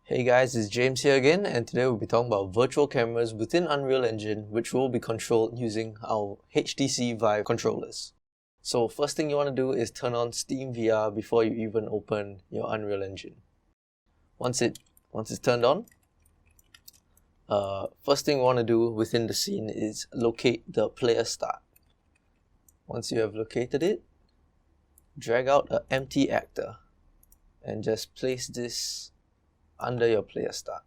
Hey guys, it's James here again, and today we'll be talking about virtual cameras within Unreal Engine, which will be controlled using our HTC Vive controllers. So first thing you want to do is turn on Steam VR before you even open your Unreal Engine. Once it's turned on, first thing you want to do within the scene is locate the player start. Once you have located it, drag out an empty actor and just place this under your player start.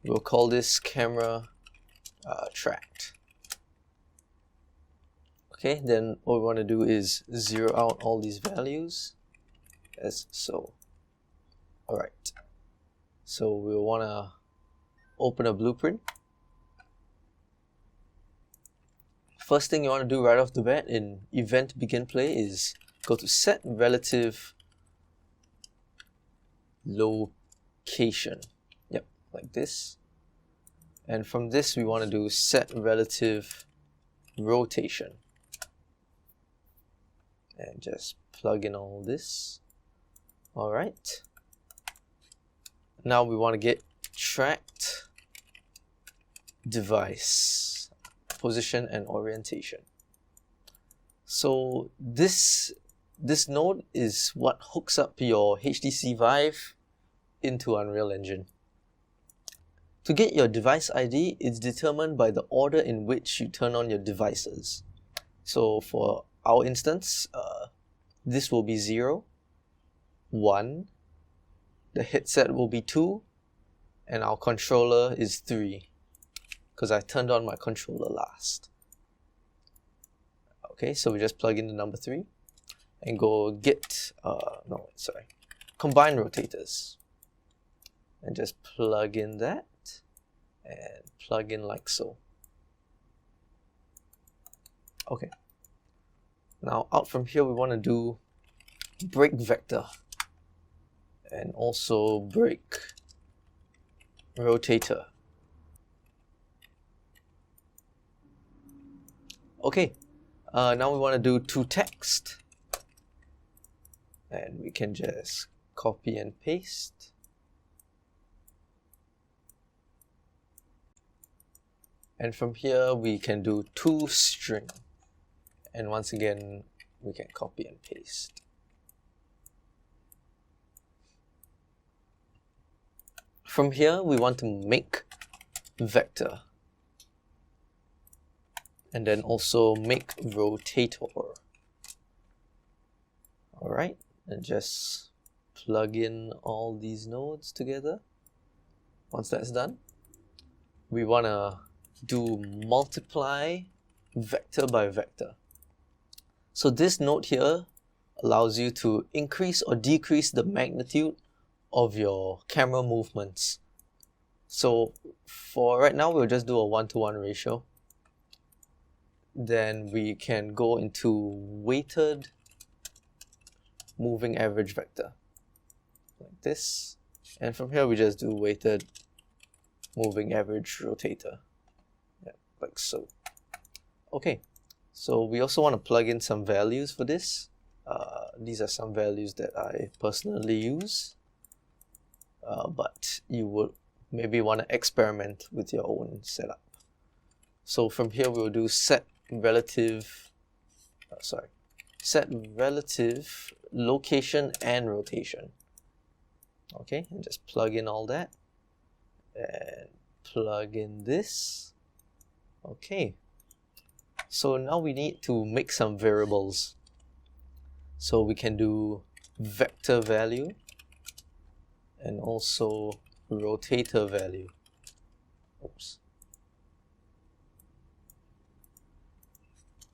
We'll call this camera tracked. Okay, then what we want to do is zero out all these values as so. Alright, so we'll want to open a blueprint. First thing you want to do right off the bat in Event Begin Play is go to Set Relative Location. Yep, like this. And from this we want to do Set Relative Rotation. And just plug in all this. Alright. Now we want to get tracked device, position and orientation. So this node is what hooks up your HTC Vive into Unreal Engine. To get your device ID, it's determined by the order in which you turn on your devices. So for our instance, this will be 0, 1, the headset will be 2, and our controller is 3, because I turned on my controller last. Okay, so we just plug in the number 3 and go get, combine rotators. And just plug in that and plug in like so. Okay. Now out from here we want to do break vector and also break rotator. Okay, now we want to do toText, and we can just copy and paste. And from here we can do toString, and once again we can copy and paste. From here we want to make vector and then also make rotator. Alright, and just plug in all these nodes together. Once that's done, we want to do multiply vector by vector. So this node here allows you to increase or decrease the magnitude of your camera movements. So for right now we'll just do a 1:1 ratio. Then we can go into weighted moving average vector like this, and from here we just do weighted moving average rotator. Like so. Okay, so we also want to plug in some values for this. These are some values that I personally use, but you would maybe want to experiment with your own setup. So from here we'll do set relative location and rotation. Okay, and just plug in all that and plug in this. Okay, so now we need to make some variables. So we can do vector value and also rotator value. Oops.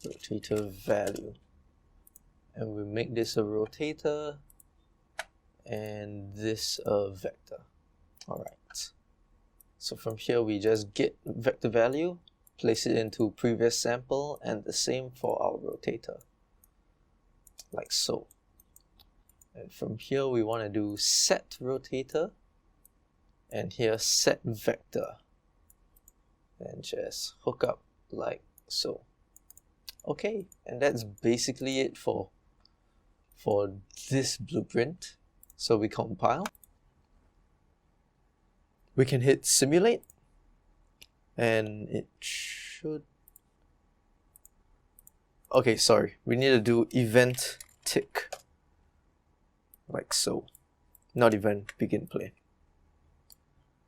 Rotator value. And we make this a rotator and this a vector. Alright. So from here we just get vector value, place it into previous sample, and the same for our rotator, like so. And from here we want to do set rotator, and here set vector, and just hook up like so. Okay, and that's basically it for this blueprint. So we compile. We can hit simulate, and it should... Okay, sorry, we need to do event tick, like so, not event begin play.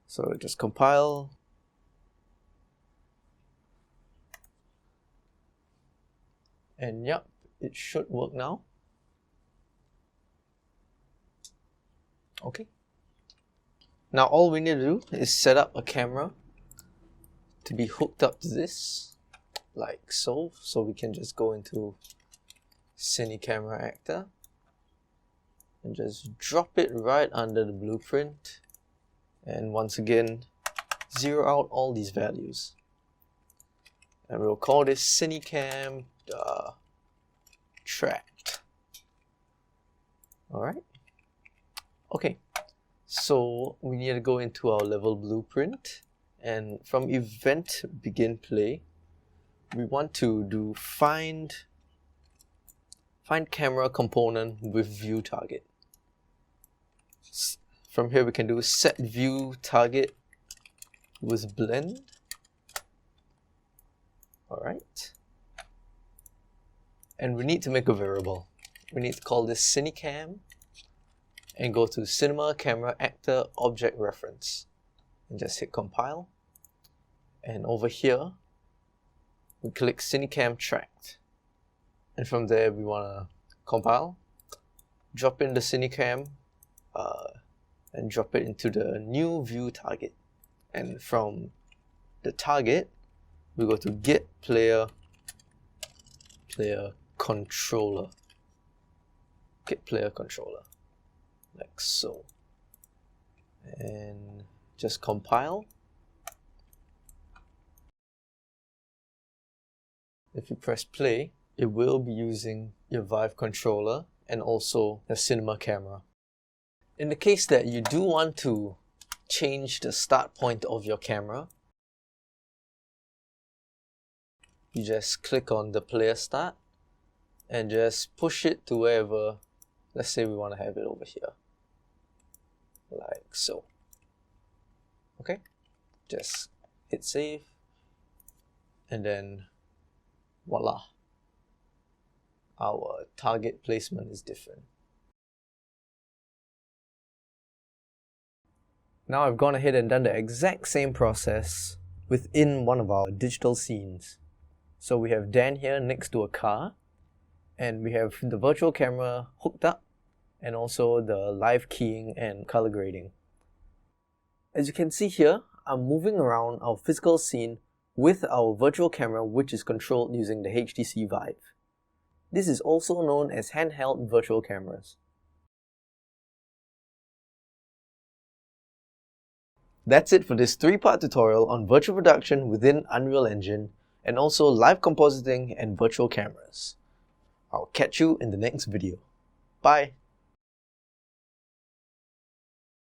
So just compile, and yep, it should work now. Okay. Now all we need to do is set up a camera to be hooked up to this, like so. So we can just go into Cine Camera Actor and just drop it right under the blueprint. And once again, zero out all these values. And we'll call this CineCam tracked. Alright. Okay. So we need to go into our level blueprint, and from event begin play, we want to do find camera component with view target. From here we can do set view target with blend. Alright. And we need to make a variable. We need to call this CineCam and go to Cinema Camera Actor Object Reference and just hit compile. And over here we click CineCam Tracked, and from there we want to compile, drop in the CineCam and drop it into the new view target. And from the target we go to get player controller, get player controller, like so, and just compile. If you press play, it will be using your Vive controller and also the cinema camera. In the case that you do want to change the start point of your camera, you just click on the player start and just push it to wherever. Let's say we want to have it over here, like so. Okay, just hit save, and then voila, our target placement is different. Now I've gone ahead and done the exact same process within one of our digital scenes. So we have Dan here next to a car, and we have the virtual camera hooked up, and also the live keying and color grading. As you can see here, I'm moving around our physical scene with our virtual camera, which is controlled using the HTC Vive. This is also known as handheld virtual cameras. That's it for this 3-part tutorial on virtual production within Unreal Engine, and also live compositing and virtual cameras. I'll catch you in the next video. Bye!